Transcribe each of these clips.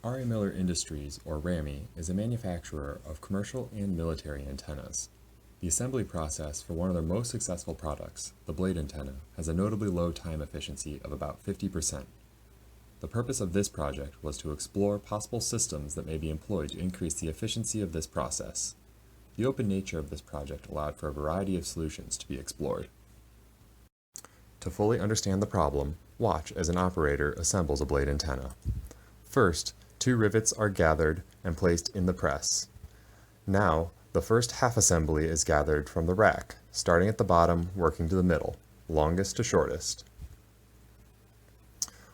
R.A. Miller Industries, or RAMI, is a manufacturer of commercial and military antennas. The assembly process for one of their most successful products, the blade antenna, has a notably low time efficiency of about 50%. The purpose of this project was to explore possible systems that may be employed to increase the efficiency of this process. The open nature of this project allowed for a variety of solutions to be explored. To fully understand the problem, watch as an operator assembles a blade antenna. First, 2 rivets are gathered and placed in the press. Now, the first half assembly is gathered from the rack, starting at the bottom, working to the middle, longest to shortest.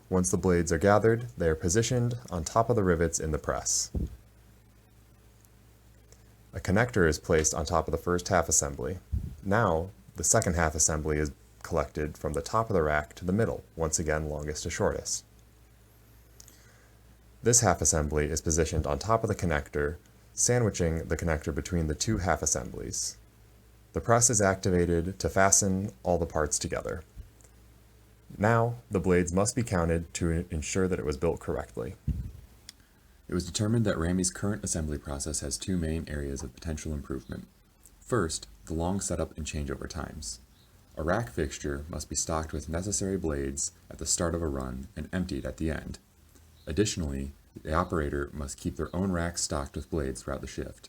Once the blades are gathered, they are positioned on top of the rivets in the press. A connector is placed on top of the first half assembly. Now, the second half assembly is collected from the top of the rack to the middle, once again longest to shortest. This half assembly is positioned on top of the connector, sandwiching the connector between the 2 half assemblies. The press is activated to fasten all the parts together. Now, the blades must be counted to ensure that it was built correctly. It was determined that RAMI's current assembly process has 2 main areas of potential improvement. First, the long setup and changeover times. A rack fixture must be stocked with necessary blades at the start of a run and emptied at the end. Additionally, the operator must keep their own rack stocked with blades throughout the shift.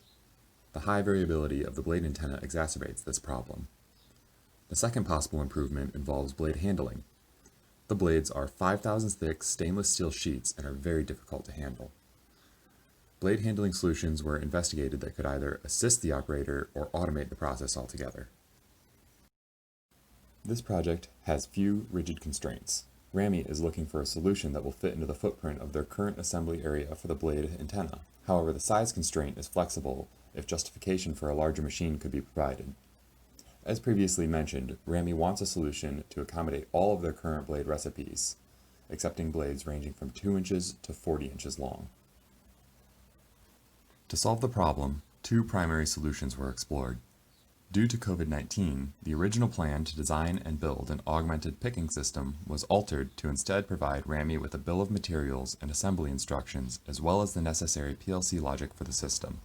The high variability of the blade antenna exacerbates this problem. The second possible improvement involves blade handling. The blades are 5,000 thick stainless steel sheets and are very difficult to handle. Blade handling solutions were investigated that could either assist the operator or automate the process altogether. This project has few rigid constraints. RAMI is looking for a solution that will fit into the footprint of their current assembly area for the blade antenna. However, the size constraint is flexible if justification for a larger machine could be provided. As previously mentioned, RAMI wants a solution to accommodate all of their current blade recipes, accepting blades ranging from 2 inches to 40 inches long. To solve the problem, 2 primary solutions were explored. Due to COVID-19, the original plan to design and build an augmented picking system was altered to instead provide RAMI with a bill of materials and assembly instructions as well as the necessary PLC logic for the system.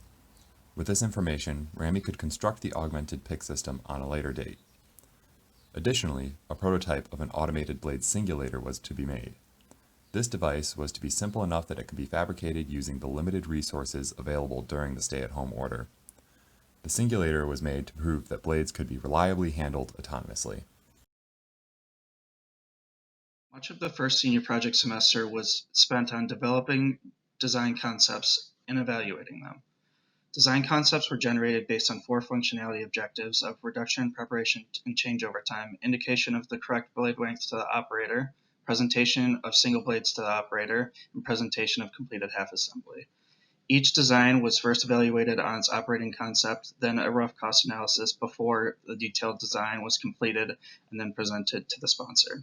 With this information, RAMI could construct the augmented pick system on a later date. Additionally, a prototype of an automated blade singulator was to be made. This device was to be simple enough that it could be fabricated using the limited resources available during the stay-at-home order. The singulator was made to prove that blades could be reliably handled autonomously. Much of the first senior project semester was spent on developing design concepts and evaluating them. Design concepts were generated based on 4 functionality objectives of reduction, preparation, and changeover time, indication of the correct blade length to the operator, presentation of single blades to the operator, and presentation of completed half assembly. Each design was first evaluated on its operating concept, then a rough cost analysis before the detailed design was completed and then presented to the sponsor.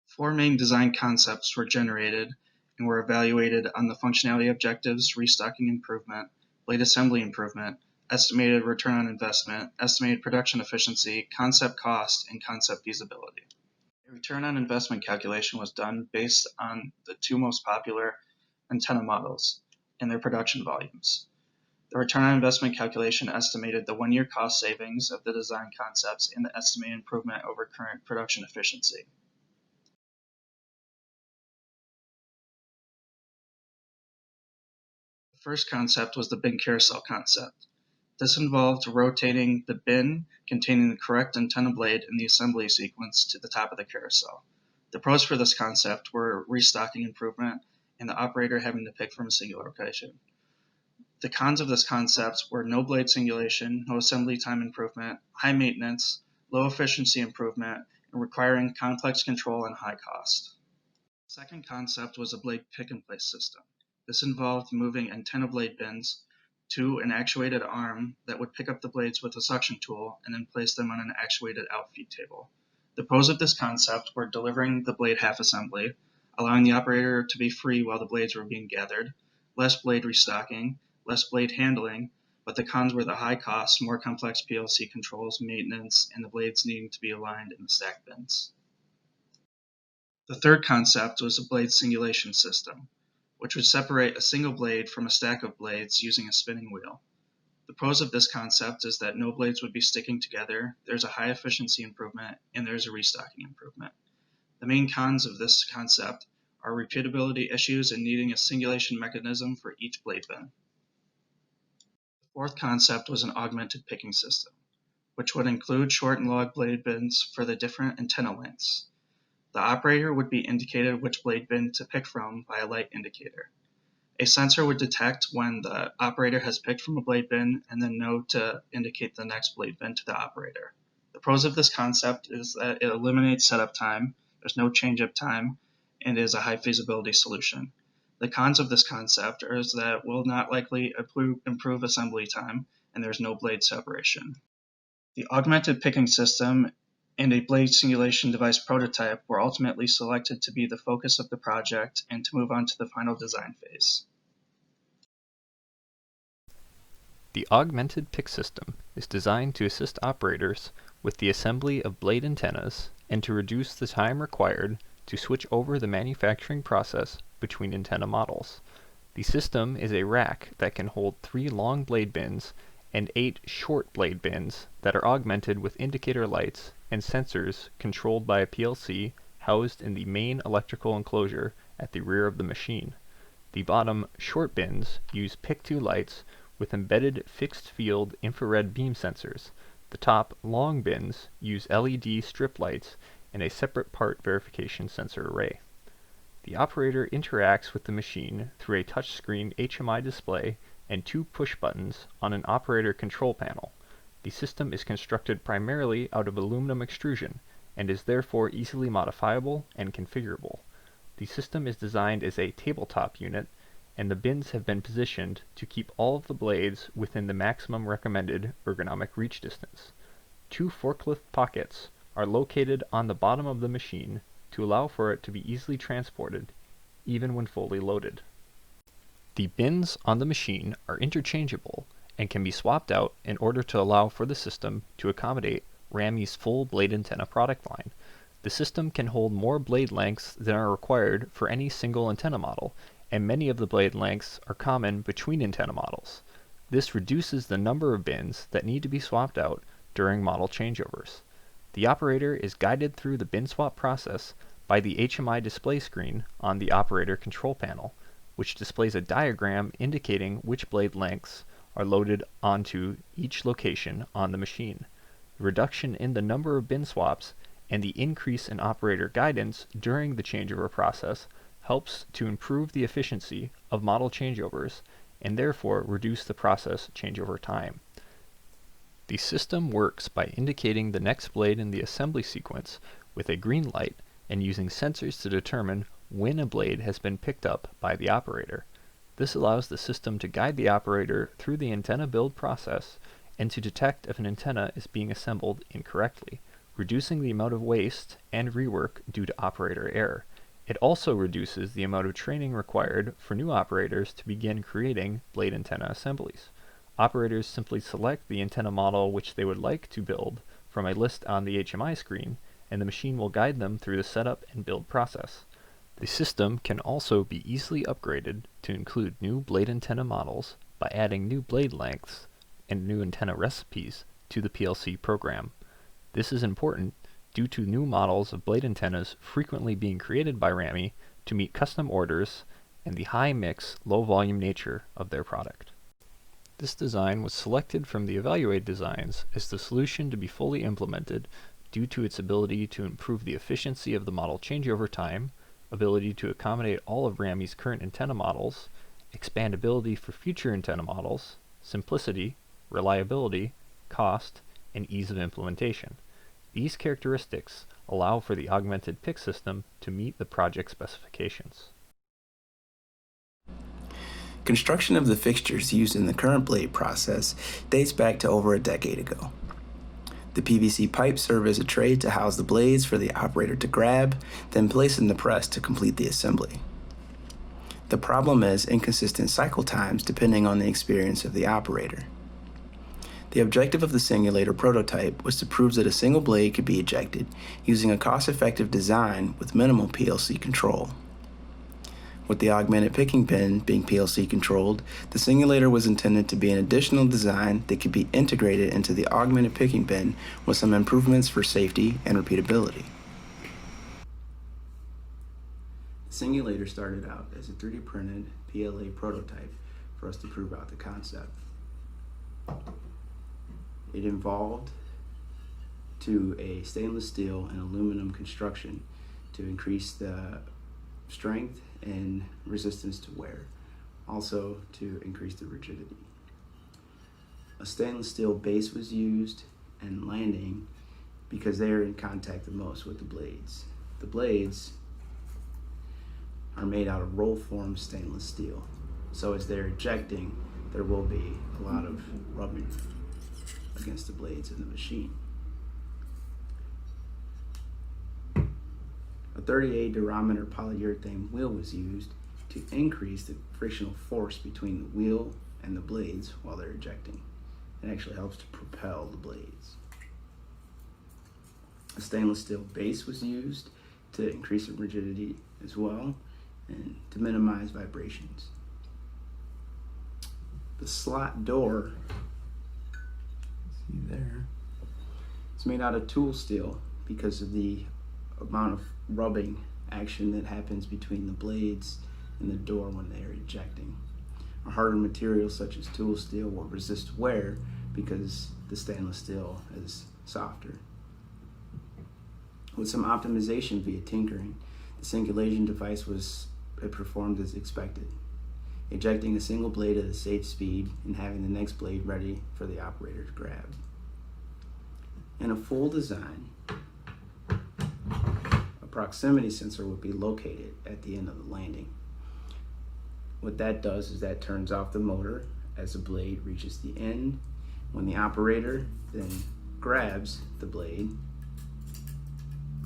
4 main design concepts were generated and were evaluated on the functionality objectives, restocking improvement, blade assembly improvement, estimated return on investment, estimated production efficiency, concept cost, and concept feasibility. A return on investment calculation was done based on the 2 most popular antenna models and their production volumes. The return on investment calculation estimated the 1-year cost savings of the design concepts and the estimated improvement over current production efficiency. The first concept was the bin carousel concept. This involved rotating the bin containing the correct antenna blade in the assembly sequence to the top of the carousel. The pros for this concept were restocking improvement and the operator having to pick from a single location. The cons of this concept were no blade singulation, no assembly time improvement, high maintenance, low efficiency improvement, and requiring complex control and high cost. The second concept was a blade pick-and-place system. This involved moving antenna blade bins to an actuated arm that would pick up the blades with a suction tool and then place them on an actuated outfeed table. The pros of this concept were delivering the blade half assembly, allowing the operator to be free while the blades were being gathered, less blade restocking, less blade handling, but the cons were the high cost, more complex PLC controls, maintenance, and the blades needing to be aligned in the stack bins. The third concept was a blade singulation system. which would separate a single blade from a stack of blades using a spinning wheel. The pros of this concept is that no blades would be sticking together, there's a high efficiency improvement, and there's a restocking improvement. The main cons of this concept are repeatability issues and needing a singulation mechanism for each blade bin. The fourth concept was an augmented picking system, which would include short and long blade bins for the different antenna lengths. The operator would be indicated which blade bin to pick from by a light indicator. A sensor would detect when the operator has picked from a blade bin and then know to indicate the next blade bin to the operator. The pros of this concept is that it eliminates setup time, there's no change-up time, and is a high feasibility solution. The cons of this concept is that it will not likely improve assembly time, and there's no blade separation. The augmented picking system and a blade singulation device prototype were ultimately selected to be the focus of the project and to move on to the final design phase. The augmented pick system is designed to assist operators with the assembly of blade antennas and to reduce the time required to switch over the manufacturing process between antenna models. The system is a rack that can hold 3 long blade bins and 8 short blade bins that are augmented with indicator lights and sensors controlled by a PLC housed in the main electrical enclosure at the rear of the machine. The bottom short bins use PIC2 lights with embedded fixed field infrared beam sensors. The top long bins use LED strip lights and a separate part verification sensor array. The operator interacts with the machine through a touchscreen HMI display and 2 push buttons on an operator control panel. The system is constructed primarily out of aluminum extrusion and is therefore easily modifiable and configurable. The system is designed as a tabletop unit, and the bins have been positioned to keep all of the blades within the maximum recommended ergonomic reach distance. 2 forklift pockets are located on the bottom of the machine to allow for it to be easily transported, even when fully loaded. The bins on the machine are interchangeable and can be swapped out in order to allow for the system to accommodate Ramy's full blade antenna product line. The system can hold more blade lengths than are required for any single antenna model, and many of the blade lengths are common between antenna models. This reduces the number of bins that need to be swapped out during model changeovers. The operator is guided through the bin swap process by the HMI display screen on the operator control panel, which displays a diagram indicating which blade lengths are loaded onto each location on the machine. The reduction in the number of bin swaps and the increase in operator guidance during the changeover process helps to improve the efficiency of model changeovers and therefore reduce the process changeover time. The system works by indicating the next blade in the assembly sequence with a green light and using sensors to determine when a blade has been picked up by the operator. This allows the system to guide the operator through the antenna build process and to detect if an antenna is being assembled incorrectly, reducing the amount of waste and rework due to operator error. It also reduces the amount of training required for new operators to begin creating blade antenna assemblies. Operators simply select the antenna model which they would like to build from a list on the HMI screen, and the machine will guide them through the setup and build process. The system can also be easily upgraded to include new blade antenna models by adding new blade lengths and new antenna recipes to the PLC program. This is important due to new models of blade antennas frequently being created by Ramy to meet custom orders and the high mix, low volume nature of their product. This design was selected from the evaluated designs as the solution to be fully implemented due to its ability to improve the efficiency of the model changeover time, ability to accommodate all of Ramy's current antenna models, expandability for future antenna models, simplicity, reliability, cost, and ease of implementation. These characteristics allow for the augmented pick system to meet the project specifications. Construction of the fixtures used in the current blade process dates back to over a decade ago. The PVC pipes serve as a tray to house the blades for the operator to grab, then place in the press to complete the assembly. The problem is inconsistent cycle times depending on the experience of the operator. The objective of the simulator prototype was to prove that a single blade could be ejected using a cost-effective design with minimal PLC control. With the augmented picking pin being PLC controlled, the Singulator was intended to be an additional design that could be integrated into the augmented picking pin with some improvements for safety and repeatability. The Singulator started out as a 3D printed PLA prototype for us to prove out the concept. It evolved to a stainless steel and aluminum construction to increase the strength and resistance to wear, also to increase the rigidity. A stainless steel base was used and landing because they are in contact the most with the blades. The blades are made out of roll-formed stainless steel, so as they're ejecting, there will be a lot of rubbing against the blades in the machine. A 38 durometer polyurethane wheel was used to increase the frictional force between the wheel and the blades while they're ejecting. It actually helps to propel the blades. A stainless steel base was used to increase the rigidity as well and to minimize vibrations. The slot door, see there, it's made out of tool steel because of the amount of rubbing action that happens between the blades and the door when they are ejecting. A harder material such as tool steel will resist wear because the stainless steel is softer. With some optimization via tinkering, the Singulation device performed as expected, ejecting a single blade at a safe speed and having the next blade ready for the operator to grab. In a full design, a proximity sensor would be located at the end of the landing. What that does is that turns off the motor as the blade reaches the end. When the operator then grabs the blade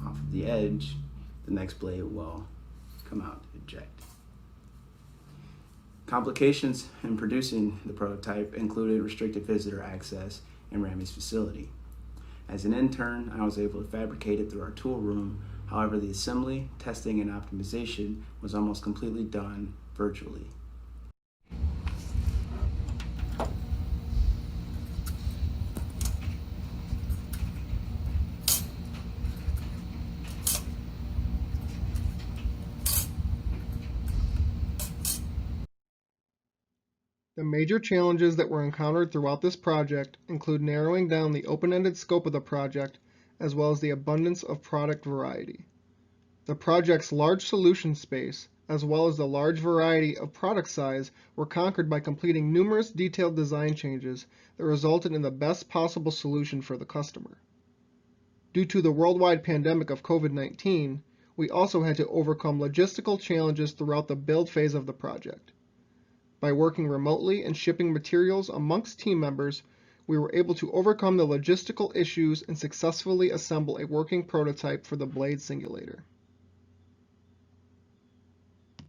off of the edge, the next blade will come out to eject. Complications in producing the prototype included restricted visitor access in Ramey's facility. As an intern, I was able to fabricate it through our tool room. However, the assembly, testing, and optimization was almost completely done virtually. The major challenges that were encountered throughout this project include narrowing down the open-ended scope of the project, as well as the abundance of product variety. The project's large solution space, as well as the large variety of product size, were conquered by completing numerous detailed design changes that resulted in the best possible solution for the customer. Due to the worldwide pandemic of COVID-19, we also had to overcome logistical challenges throughout the build phase of the project. By working remotely and shipping materials amongst team members, we were able to overcome the logistical issues and successfully assemble a working prototype for the Blade Singulator.